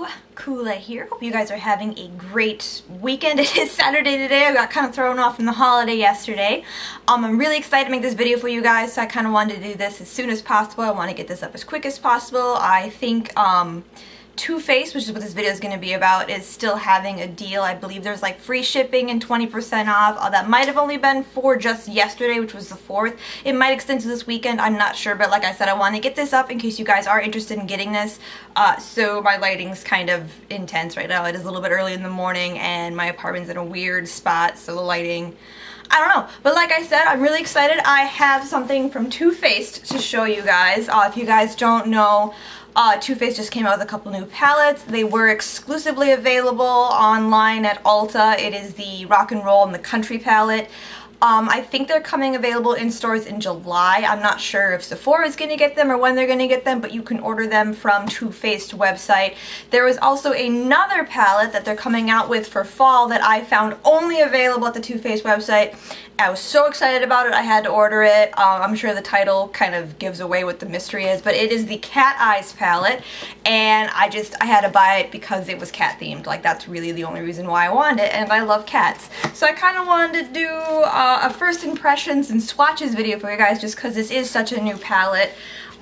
Hello, Kula here. Hope you guys are having a great weekend. It is Saturday today. I got kind of thrown off from the holiday yesterday. I'm really excited to make this video for you guys, so I kind of wanted to do this as soon as possible. I want to get this up as quick as possible. I think Too Faced, which is what this video is going to be about, is still having a deal. I believe there's like free shipping and 20% off. That might have only been for just yesterday, which was the 4th. It might extend to this weekend, I'm not sure, but like I said, I want to get this up in case you guys are interested in getting this. So my lighting's kind of intense right now. It is a little bit early in the morning and my apartment's in a weird spot, so the lighting, I don't know. But like I said, I'm really excited. I have something from Too Faced to show you guys. If you guys don't know, Too Faced just came out with a couple new palettes. They were exclusively available online at Ulta. It is the Rock and Roll and the Country palette. I think they're coming available in stores in July. I'm not sure if Sephora is going to get them or when they're going to get them, but you can order them from Too Faced website. There was also another palette that they're coming out with for fall that I found only available at the Too Faced website. I was so excited about it, I had to order it. I'm sure the title kind of gives away what the mystery is, but it is the Cat Eyes palette, and I had to buy it because it was cat themed. Like, that's really the only reason why I wanted it, and I love cats. So I kind of wanted to do a first impressions and swatches video for you guys, just because this is such a new palette.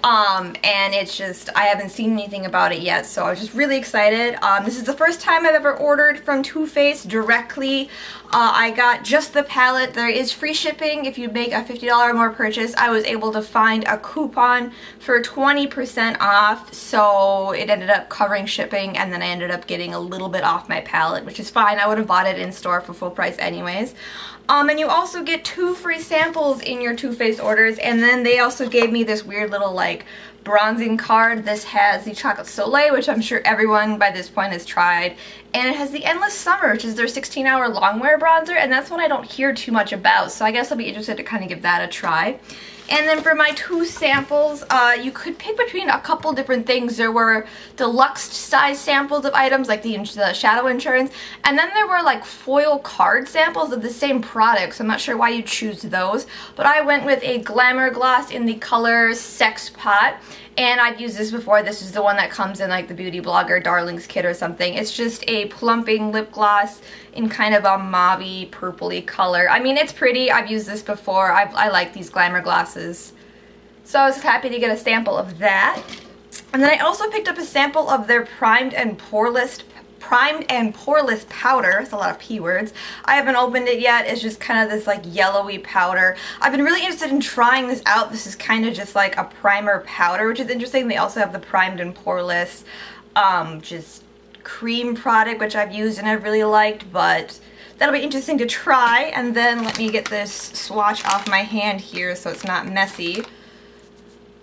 And it's just, I haven't seen anything about it yet, so I was just really excited. This is the first time I've ever ordered from Too Faced directly. I got just the palette. There is free shipping if you make a $50 or more purchase. I was able to find a coupon for 20% off, so it ended up covering shipping, and then I ended up getting a little bit off my palette, which is fine. I would have bought it in store for full price anyways. And you also get 2 free samples in your Too Faced orders, and then they also gave me this weird little like bronzing card. This has the Chocolate Soleil, which I'm sure everyone by this point has tried, and it has the Endless Summer, which is their 16-hour longwear bronzer, and that's one I don't hear too much about, so I guess I'll be interested to kind of give that a try. And then for my 2 samples, you could pick between a couple different things. There were deluxe size samples of items like the Shadow Insurance, and then there were like foil card samples of the same product, so I'm not sure why you choose those. But I went with a Glamour Gloss in the color Sex Pot, and I've used this before. This is the one that comes in like the Beauty Blogger Darlings kit or something. It's just a plumping lip gloss in kind of a mauve-y, purpley color. I mean, it's pretty. I've used this before. I like these Glamour glosses. So I was happy to get a sample of that. And then I also picked up a sample of their Primed and Poreless powder. It's a lot of P words. I haven't opened it yet. It's just kind of this like yellowy powder. I've been really interested in trying this out. This is kind of just like a primer powder, which is interesting. They also have the Primed and Poreless just cream product, which I've used and I've really liked, but that'll be interesting to try. And then let me get this swatch off my hand here so it's not messy.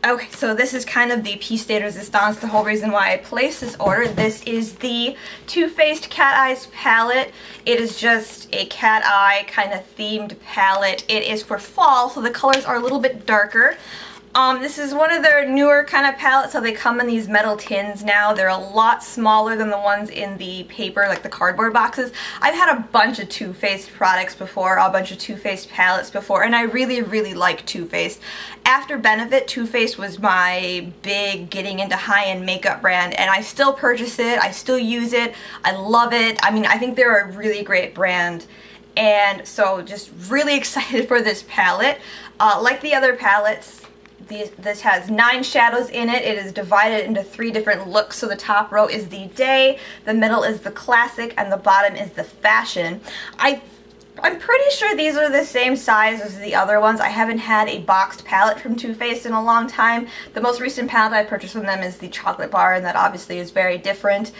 Okay, so this is kind of the piece de resistance, the whole reason why I placed this order. This is the Too Faced Cat Eyes palette. It is just a cat eye kind of themed palette. It is for fall, so the colors are a little bit darker. This is one of their newer kind of palettes, so they come in these metal tins now. They're a lot smaller than the ones in the paper, like the cardboard boxes. I've had a bunch of Too Faced products before, a bunch of Too Faced palettes before, and I really, really like Too Faced. After Benefit, Too Faced was my big getting into high-end makeup brand, and I still purchase it, I still use it, I love it. I mean, I think they're a really great brand. And so just really excited for this palette. Like the other palettes, this has 9 shadows in it. It is divided into 3 different looks. So the top row is the day, the middle is the classic, and the bottom is the fashion. I'm pretty sure these are the same size as the other ones. I haven't had a boxed palette from Too Faced in a long time. The most recent palette I purchased from them is the chocolate bar, and that obviously is very different.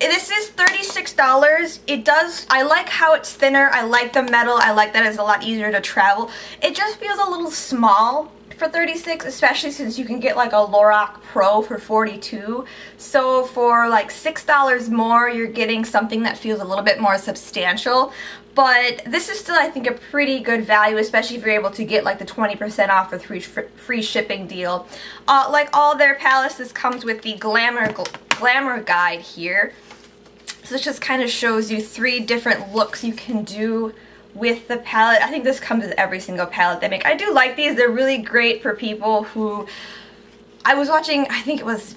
This is $36. I like how it's thinner. I like the metal. I like that it's a lot easier to travel. It just feels a little small for $36, especially since you can get like a Lorac Pro for $42. So for like $6 more, you're getting something that feels a little bit more substantial. But this is still, I think, a pretty good value, especially if you're able to get like the 20% off or free shipping deal. Like all their palettes, this comes with the Glamour Guide here. So this just kind of shows you 3 different looks you can do with the palette. I think this comes with every single palette they make. I do like these. They're really great for people who... I was watching, I think it was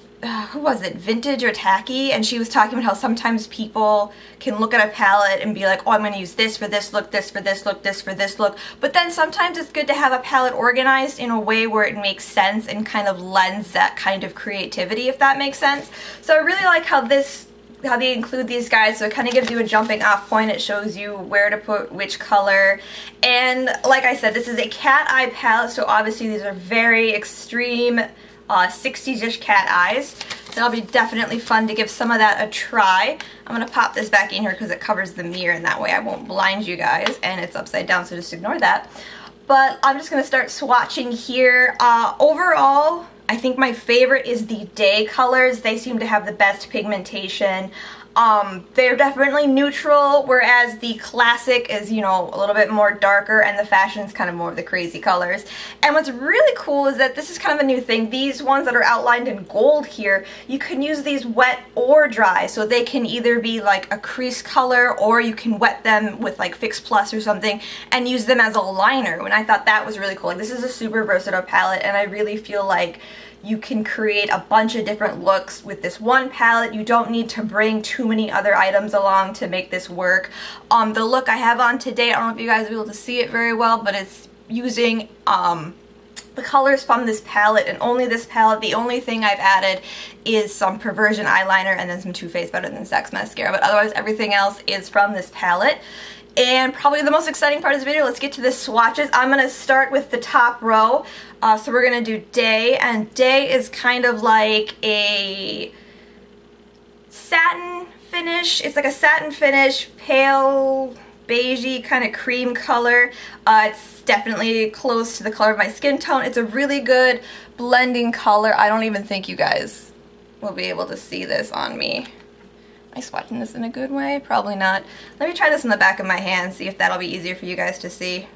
who was it, Vintage or Tacky, and she was talking about how sometimes people can look at a palette and be like, oh, I'm going to use this for this look, this for this look, this for this look, but then sometimes it's good to have a palette organized in a way where it makes sense and kind of lends that kind of creativity, if that makes sense. So I really like how they include these guys, so it kind of gives you a jumping off point. It shows you where to put which color, and like I said, this is a cat eye palette, so obviously these are very extreme 60s-ish cat eyes. So that'll be definitely fun to give some of that a try. I'm going to pop this back in here because it covers the mirror, and that way I won't blind you guys, and it's upside down, so just ignore that. But I'm just going to start swatching here. Overall, I think my favorite is the Day colors. They seem to have the best pigmentation. They're definitely neutral, whereas the Classic is, you know, a little bit more darker, and the Fashion's kind of more of the crazy colors. And what's really cool is that this is kind of a new thing. These ones that are outlined in gold here, you can use these wet or dry, so they can either be like a crease color, or you can wet them with like Fix Plus or something and use them as a liner. And I thought that was really cool. Like, this is a super versatile palette, and I really feel like you can create a bunch of different looks with this one palette. You don't need to bring too many other items along to make this work. The look I have on today, I don't know if you guys will be able to see it very well, but it's using the colors from this palette, and only this palette. The only thing I've added is some Perversion eyeliner and then some Too Faced Better Than Sex mascara, but otherwise everything else is from this palette. And probably the most exciting part of this video, let's get to the swatches. I'm going to start with the top row. So we're going to do Day, and Day is kind of like a satin finish. It's like a satin finish, pale, beigey kind of cream color. It's definitely close to the color of my skin tone. It's a really good blending color. I don't even think you guys will be able to see this on me. Am I swatching this in a good way? Probably not. Let me try this in the back of my hand, see if that'll be easier for you guys to see.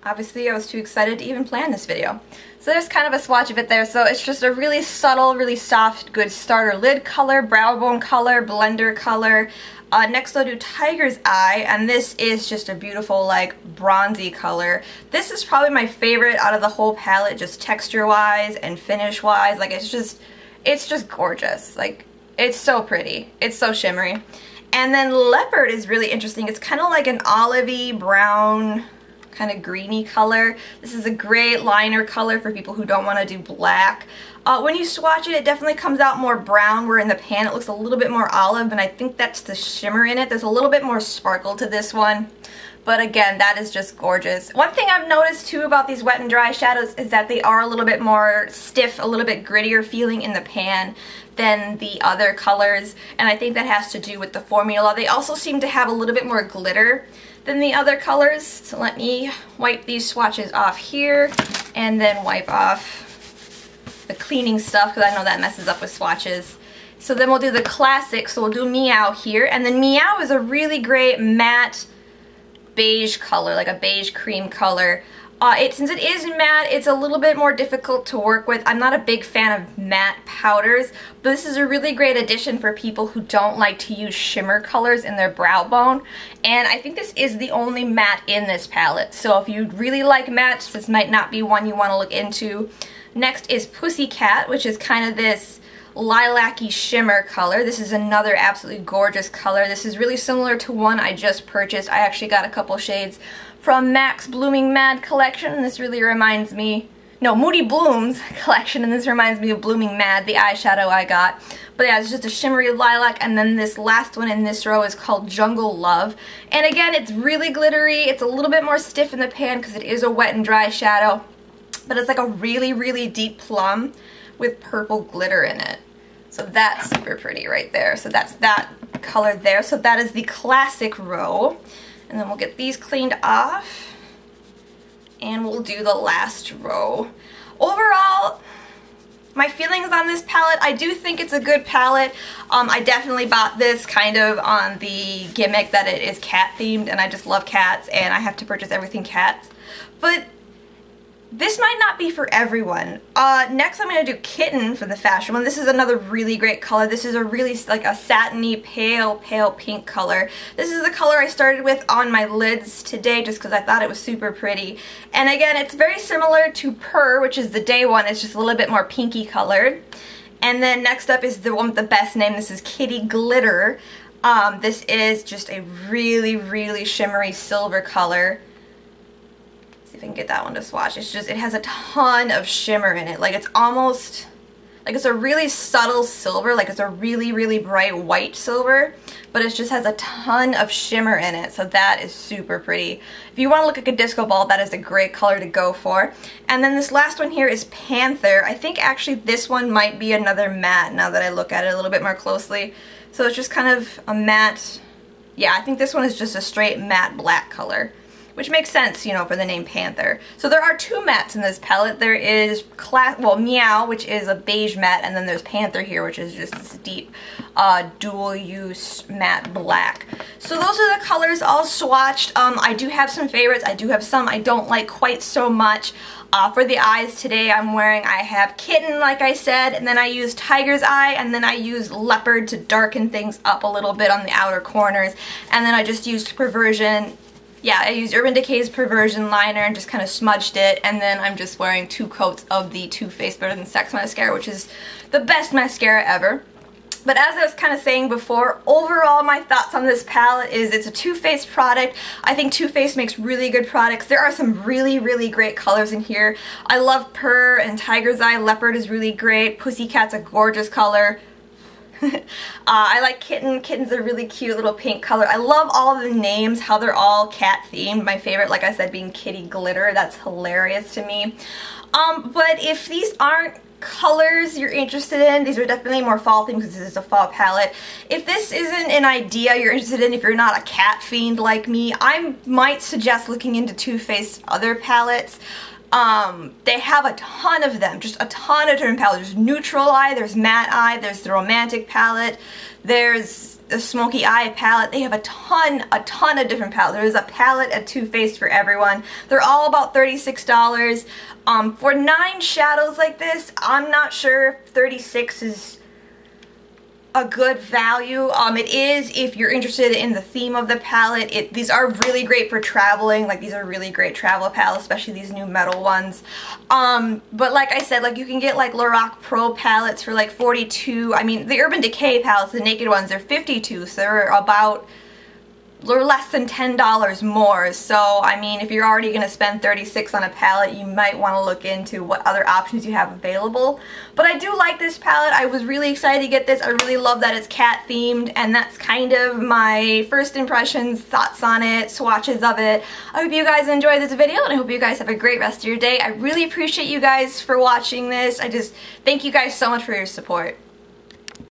Obviously, I was too excited to even plan this video. So there's kind of a swatch of it there. So it's just a really subtle, really soft, good starter lid color, brow bone color, blender color. Next I'll do Tiger's Eye, and this is just a beautiful, like, bronzy color. This is probably my favorite out of the whole palette, just texture-wise and finish-wise. Like, it's just gorgeous. Like, it's so pretty. It's so shimmery. And then Leopard is really interesting. It's kind of like an olivey brown, kind of greeny color. This is a great liner color for people who don't want to do black. When you swatch it, it definitely comes out more brown, where in the pan it looks a little bit more olive, and I think that's the shimmer in it. There's a little bit more sparkle to this one. But again, that is just gorgeous. One thing I've noticed too about these wet and dry shadows is that they are a little bit more stiff, a little bit grittier feeling in the pan than the other colors, and I think that has to do with the formula. They also seem to have a little bit more glitter than the other colors. So let me wipe these swatches off here and then wipe off the cleaning stuff, because I know that messes up with swatches. So then we'll do the Classic, so we'll do Meow here, and then Meow is a really great matte beige color, like a beige cream color. Since it is matte, it's a little bit more difficult to work with. I'm not a big fan of matte powders, but this is a really great addition for people who don't like to use shimmer colors in their brow bone. And I think this is the only matte in this palette. So if you really like mattes, this might not be one you want to look into. Next is Pussycat, which is kind of this lilac-y shimmer color. This is another absolutely gorgeous color. This is really similar to one I just purchased. I actually got a couple shades from MAC's Blooming Mad collection, and this really reminds me, no, Moody Bloom's collection, and this reminds me of Blooming Mad, the eyeshadow I got. But yeah, it's just a shimmery lilac, and then this last one in this row is called Jungle Love. And again, it's really glittery. It's a little bit more stiff in the pan because it is a wet and dry shadow, but it's like a really, really deep plum with purple glitter in it. So that's super pretty right there. So that's that color there. So that is the Classic row. And then we'll get these cleaned off, and we'll do the last row. Overall, my feelings on this palette, I do think it's a good palette. I definitely bought this kind of on the gimmick that it is cat themed, and I just love cats, and I have to purchase everything cats. But this might not be for everyone. Next I'm going to do Kitten for the fashion one. This is another really great color. This is a really like a satiny pale pink color. This is the color I started with on my lids today just because I thought it was super pretty. And again, it's very similar to Purr, which is the day one. It's just a little bit more pinky colored. And then next up is the one with the best name. This is Kitty Glitter. This is just a really shimmery silver color. See if I can get that one to swatch. It's just, it has a ton of shimmer in it. Like it's almost, like it's a really subtle silver, like it's a really bright white silver, but it just has a ton of shimmer in it, so that is super pretty. If you want to look like a disco ball, that is a great color to go for. And then this last one here is Panther. I think actually this one might be another matte now that I look at it a little bit more closely. So it's just kind of a matte, yeah, I think this one is just a straight matte black color, which makes sense, you know, for the name Panther. So there are two mattes in this palette. There is Meow, which is a beige matte, and then there's Panther here, which is just this deep dual use matte black. So those are the colors all swatched. I do have some favorites. I do have some I don't like quite so much. For the eyes today I have Kitten, like I said, and then I used Tiger's Eye, and then I used Leopard to darken things up a little bit on the outer corners, and then I just used Perversion. Yeah, I used Urban Decay's Perversion liner and just kind of smudged it, and then I'm just wearing 2 coats of the Too Faced Better Than Sex mascara, which is the best mascara ever. But as I was kind of saying before, overall my thoughts on this palette is it's a Too Faced product. I think Too Faced makes really good products. There are some really great colors in here. I love Purr and Tiger's Eye. Leopard is really great. Pussycat's a gorgeous color. I like Kitten. Kitten's a really cute little pink color. I love all the names, how they're all cat themed. My favorite, like I said, being Kitty Glitter. That's hilarious to me. But if these aren't colors you're interested in, these are definitely more fall themed because this is a fall palette. If this isn't an idea you're interested in, if you're not a cat fiend like me, I might suggest looking into Too Faced's other palettes. They have a ton of them, just a ton of different palettes. There's Neutral Eye, there's Matte Eye, there's the Romantic palette, there's the Smoky Eye palette. They have a ton of different palettes. There's a palette at Too Faced for everyone. They're all about $36. For 9 shadows like this, I'm not sure if 36 is a good value. It is if you're interested in the theme of the palette. These are really great for traveling. Like, these are really great travel palettes, especially these new metal ones. But like I said, like you can get like Lorac Pro palettes for like $42. I mean, the Urban Decay palettes, the naked ones, they're $52, so they're about less than $10 more. So I mean, if you're already going to spend $36 on a palette, you might want to look into what other options you have available. But I do like this palette. I was really excited to get this. I really love that it's cat themed, and that's kind of my first impressions, thoughts on it, swatches of it. I hope you guys enjoyed this video, and I hope you guys have a great rest of your day. I really appreciate you guys for watching this. I just thank you guys so much for your support.